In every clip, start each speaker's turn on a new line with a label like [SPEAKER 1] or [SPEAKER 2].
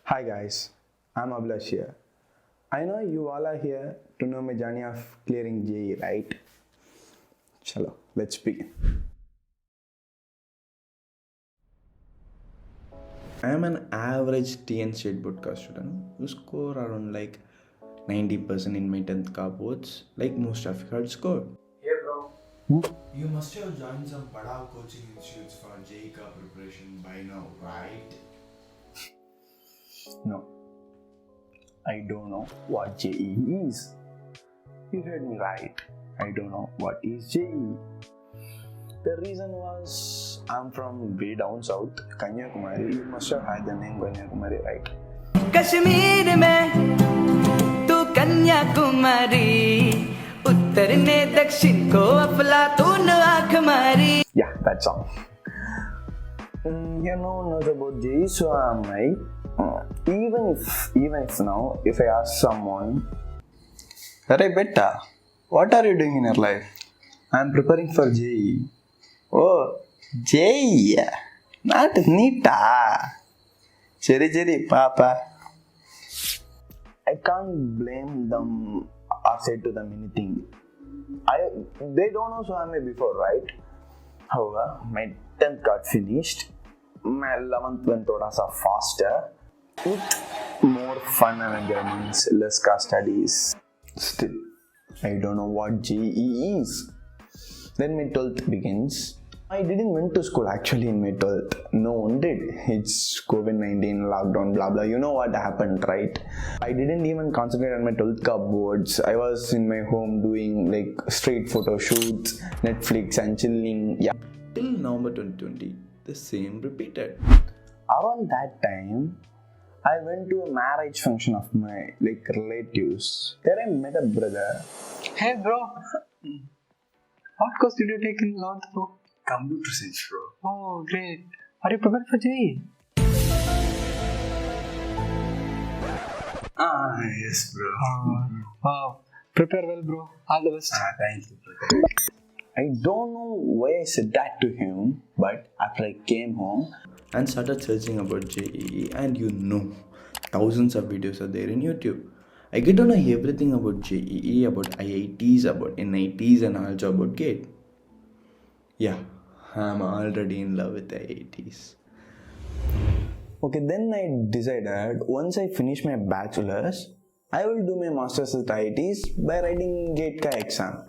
[SPEAKER 1] Hi guys, I'm Abilash here. I know you all are here to know my journey of clearing JEE, right? Chalo, let's begin. I am an average TN state broadcast student who score around 90% in my 10th car boards, like most of you had scored.
[SPEAKER 2] Hey bro, you must have joined some Padao coaching institutes for JEE ka preparation by now, right?
[SPEAKER 1] No, I don't know what JEE is. You heard me right. I don't know what is JEE. The reason was I'm from way down south, Kanyakumari. You must have had the name Kanyakumari, right?
[SPEAKER 3] Kashmir में तू कन्याकुमारी उत्तर ने दक्षिण को अफलातून आँख मारी.
[SPEAKER 1] Yeah, that song. You know knows about JEE, so I'm like, even if now, if I ask someone, "Arey beta, what are you doing in your life?" I'm preparing for JEE. Oh, JEE, not Nita. Cheri, papa. I can't blame them or say to them anything. They don't know so am I before, right? However, my 10th got finished. My 11th went thoda sa faster with more fun and enjoyments, less car studies. Still, I don't know what JEE is. Then my 12th begins. I didn't went to school actually in my 12th. No one did. It's COVID-19, lockdown, blah blah. You know what happened, right? I didn't even concentrate on my 12th cup boards. I was in my home doing street photo shoots, Netflix and chilling. Yeah. Till November 2020, the same repeated. Around that time, I went to a marriage function of my relatives. There I met a brother.
[SPEAKER 4] Hey bro, what course did you take in 11th bro?
[SPEAKER 2] Computer science, bro.
[SPEAKER 4] Oh great. Are you prepared for JEE?
[SPEAKER 2] Yes, bro.
[SPEAKER 4] Wow. Prepare well bro. All the best.
[SPEAKER 2] Thank you, bro.
[SPEAKER 1] I don't know why I said that to him, but after I came home and started searching about JEE, and thousands of videos are there in YouTube. I get to know everything about JEE, about IITs, about NITs, and also about GATE. Yeah, I'm already in love with IITs. Okay, then I decided once I finish my bachelor's, I will do my master's at IITs by writing GATE ka exam.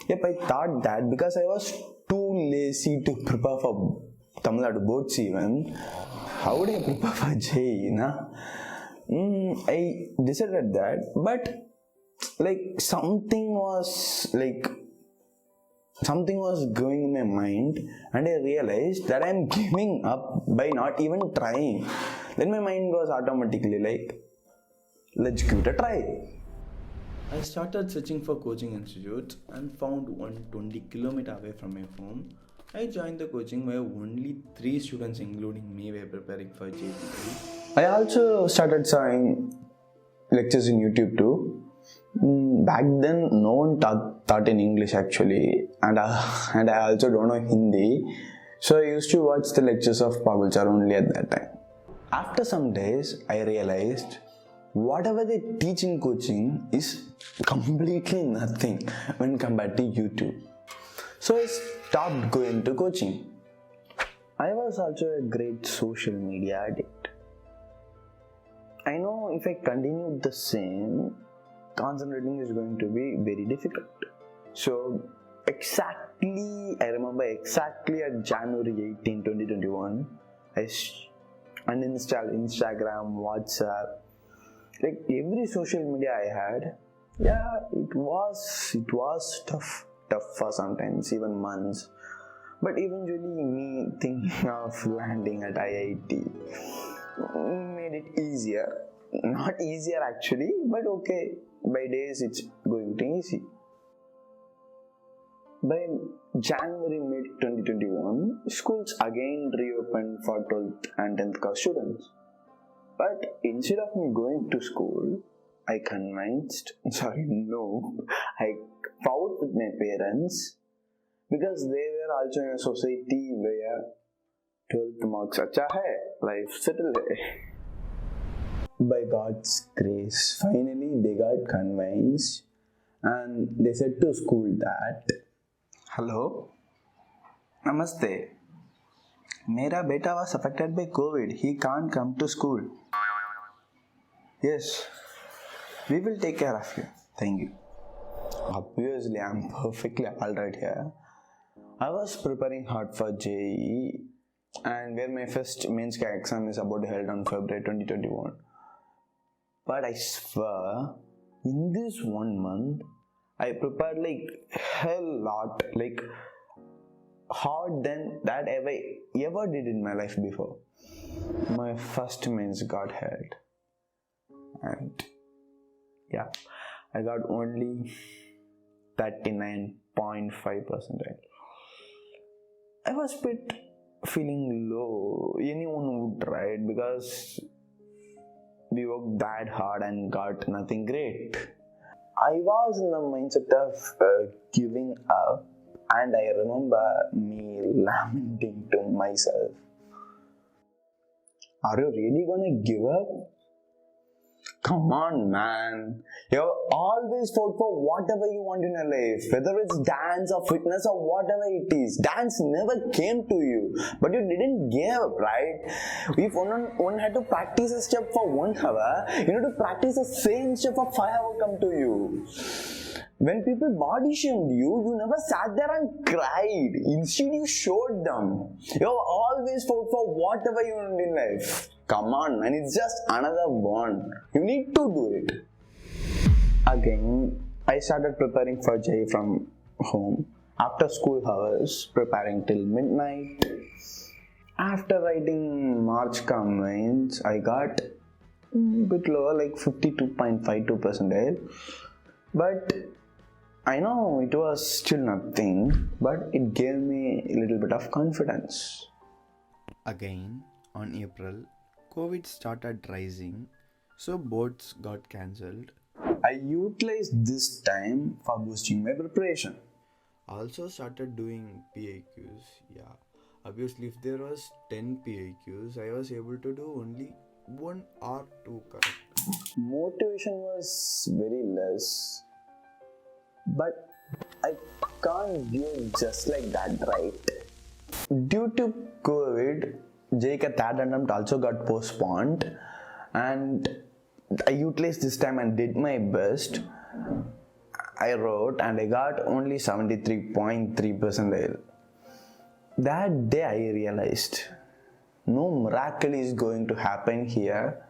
[SPEAKER 1] Yep, I thought that because I was too lazy to prepare for Tamil Nadu boards even. How would I prepare for JEE, na? I decided that, but something was going in my mind, and I realized that I'm giving up by not even trying. Then my mind was automatically let's give it a try. I started searching for coaching institutes and found one 20 km away from my home. I joined the coaching where only 3 students including me were preparing for JEE. I also started seeing lectures in YouTube too. Back then no one taught in English actually, and I also don't know Hindi, so I used to watch the lectures of Pagulchar only at that time. After some days I realized whatever they teach in coaching is completely nothing when compared to YouTube. So I stopped going to coaching. I was also a great social media addict. I know if I continued the same, concentrating is going to be very difficult. So I remember exactly at January 18, 2021, I uninstalled Instagram, WhatsApp, every social media I had. Yeah, it was tough for sometimes, even months. But eventually me thinking of landing at IIT made it easier. Not easier actually, but okay, by days it's going to easy. By January mid 2021, schools again reopened for 12th and 10th class students. But instead of me going to school, I fought with my parents because they were also in a society where 12th marks acha hai, life settled hai. by God's grace, finally they got convinced and they said to school that, "Hello, Namaste. Mera beta was affected by COVID. He can't come to school. Yes, we will take care of you. Thank you." Obviously, I'm perfectly alright here. I was preparing hard for JEE, and where my first mains exam is about to held on February 2021. But I swear, in this 1 month, I prepared like hell lot, like hard than that ever did in my life before. My first mains got held, and yeah, I got only 39.5%. I was a bit feeling low. Anyone would try it because we worked that hard and got nothing great. I was in the mindset of giving up, and I remember me lamenting to myself, "Are you really gonna give up? Come on, man. You have always fought for whatever you want in your life, whether it's dance or fitness or whatever it is. Dance never came to you, but you didn't give up, right? If one had to practice a step for 1 hour, you need to practice the same step for 5 hours come to you. When people body shamed you, you never sat there and cried. Instead, you showed them. You have always fought for whatever you want in life. Come on, man, it's just another one. You need to do it." Again, I started preparing for JEE from home. After school hours, preparing till midnight. After writing March comments, I got a bit lower, like 52.52%. But I know it was still nothing, but it gave me a little bit of confidence.
[SPEAKER 2] Again, on April, COVID started rising, so boards got cancelled.
[SPEAKER 1] I utilized this time for boosting my preparation.
[SPEAKER 2] Also started doing PAQs. Yeah, obviously if there was 10 PAQs, I was able to do only 1 or 2 correct.
[SPEAKER 1] Motivation was very less, but I can't give just like that, right? Due to COVID, JEE ka third attempt also got postponed, and I utilized this time and did my best. I wrote and I got only 73.3%. That day I realized no miracle is going to happen here.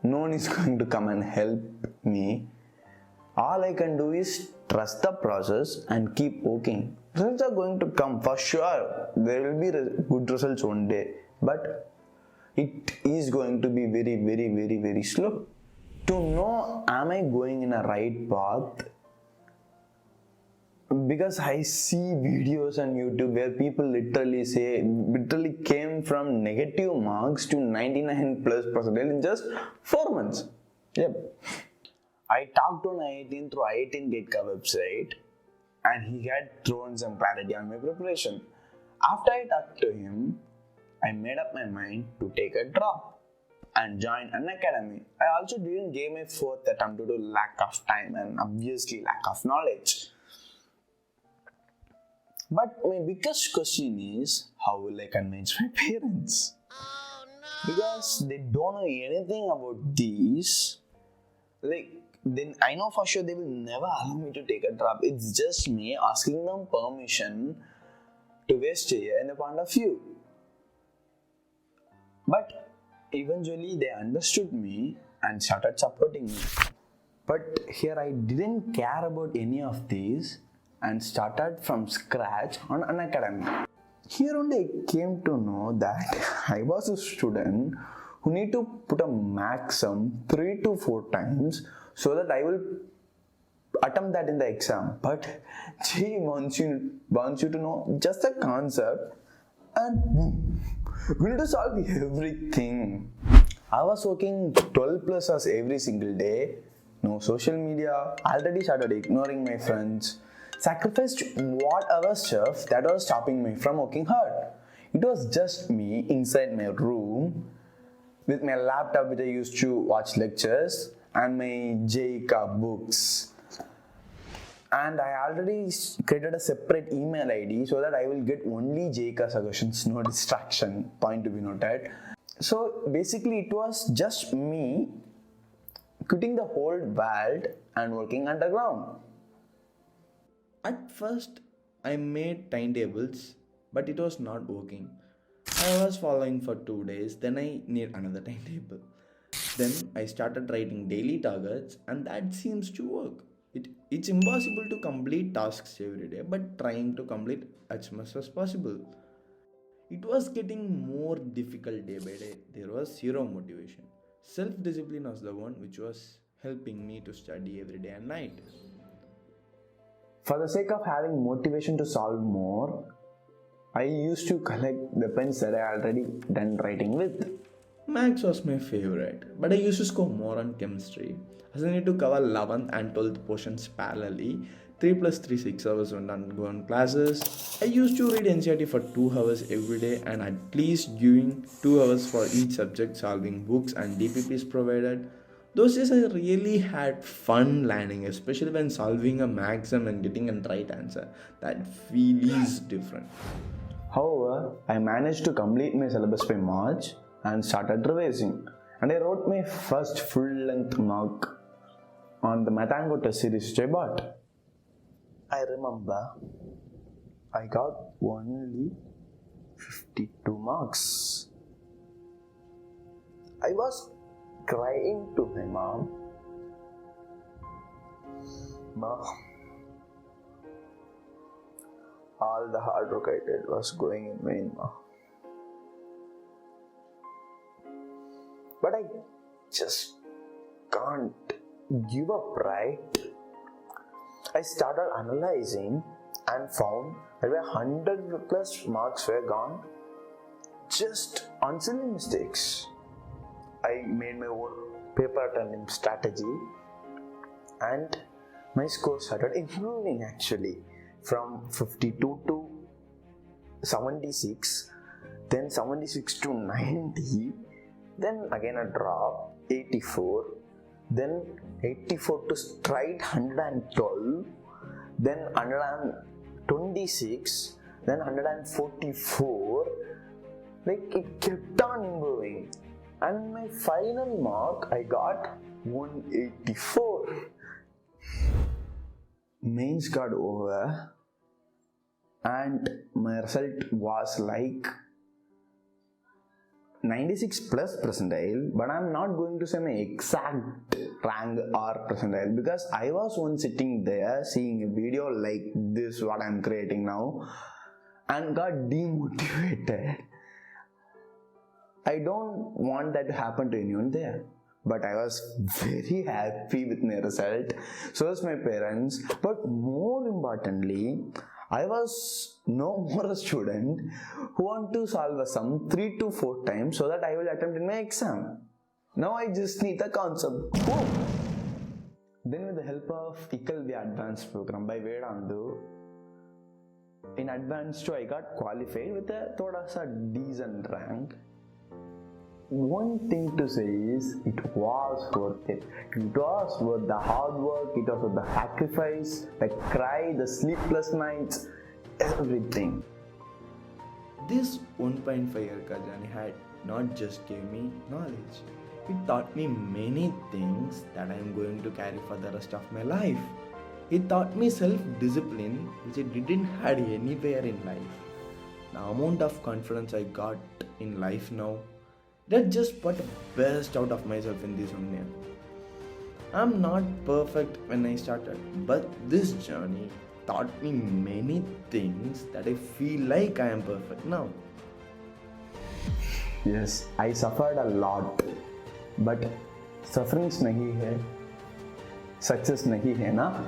[SPEAKER 1] No one is going to come and help me. All I can do is trust the process and keep working. Results are going to come for sure. There will be good results one day, but it is going to be very, very, very, very slow. To know am I going in a right path, because I see videos on YouTube where people literally came from negative marks to 99+% in just 4 months. Yep. I talked to IIT through IIT Gateka website, and he had thrown some clarity on my preparation. After I talked to him, I made up my mind to take a drop and join an academy. I also didn't give my 4th attempt due to lack of time and obviously lack of knowledge. But my biggest question is, how will I convince my parents? Oh, no. Because they don't know anything about these. Then I know for sure they will never allow me to take a drop. It's just me asking them permission to waste a year in the point of view. But eventually they understood me and started supporting me. But here I didn't care about any of these and started from scratch on an academy. Here only I came to know that I was a student who need to put a maximum 3 to 4 times so that I will attempt that in the exam. But JEE wants you to know just the concept and boom, we need to solve everything. I was working 12+ hours every single day, no social media, already started ignoring my friends, sacrificed whatever stuff that was stopping me from working hard. It was just me inside my room with my laptop which I used to watch lectures and my JEE books. And I already created a separate email ID so that I will get only JEE suggestions, no distraction, point to be noted. So basically it was just me quitting the whole world and working underground.
[SPEAKER 2] At first, I made timetables, but it was not working. I was following for 2 days, then I need another timetable. Then I started writing daily targets, and that seems to work. It's impossible to complete tasks every day, but trying to complete as much as possible. It was getting more difficult day by day. There was zero motivation. Self-discipline was the one which was helping me to study every day and night.
[SPEAKER 1] For the sake of having motivation to solve more, I used to collect the pens that I already done writing with.
[SPEAKER 2] Maths was my favorite, but I used to score more on chemistry. As I need to cover 11th and 12th portions parallelly, 3 plus 3 6 hours when I go on classes. I used to read NCERT for 2 hours every day and at least giving 2 hours for each subject, solving books and DPPs provided. Those days I really had fun learning, especially when solving a maxim and getting a right answer. That feel is different.
[SPEAKER 1] However, I managed to complete my syllabus by March and started revising. And I wrote my first full-length mark on the Matango test series which I bought. I remember I got only 52 marks. I was crying to my mom. Mom, all the hard work I did was going in vain, Mom. But I just can't give up, right? I started analyzing and found that 100 plus marks were gone just on silly mistakes. I made my own paper turning strategy and my score started improving actually from 52 to 76, then 76 to 90, then again a drop, 84, then 84 to straight 112, then 126, then 144, like it kept on improving. And my final mark I got 184. Mains got over and my result was like 96 plus percentile, but I'm not going to say my exact rank or percentile because I was once sitting there seeing a video like this what I'm creating now and got demotivated. I don't want that to happen to anyone there, but I was very happy with my result. So was my parents, but more importantly, I was no more a student who want to solve a sum 3 to 4 times so that I will attempt in my exam. Now I just need the concept. Boom. Then with the help of ft.HARDWORK program by Vedantu, in advanced 2 I got qualified with a thoda sa decent rank. One thing to say is it was worth it. It was worth the hard work, it was worth the sacrifice, the cry, the sleepless nights, everything.
[SPEAKER 2] This 1.5 year journey had not just gave me knowledge, it taught me many things that I am going to carry for the rest of my life. It taught me self-discipline which I didn't had anywhere in life. The amount of confidence I got in life now, that just put the best out of myself in this 1 year. I'm not perfect when I started, but this journey taught me many things that I feel like I am perfect now.
[SPEAKER 1] Yes, I suffered a lot, but sufferings nahi hai, success nahi hai na.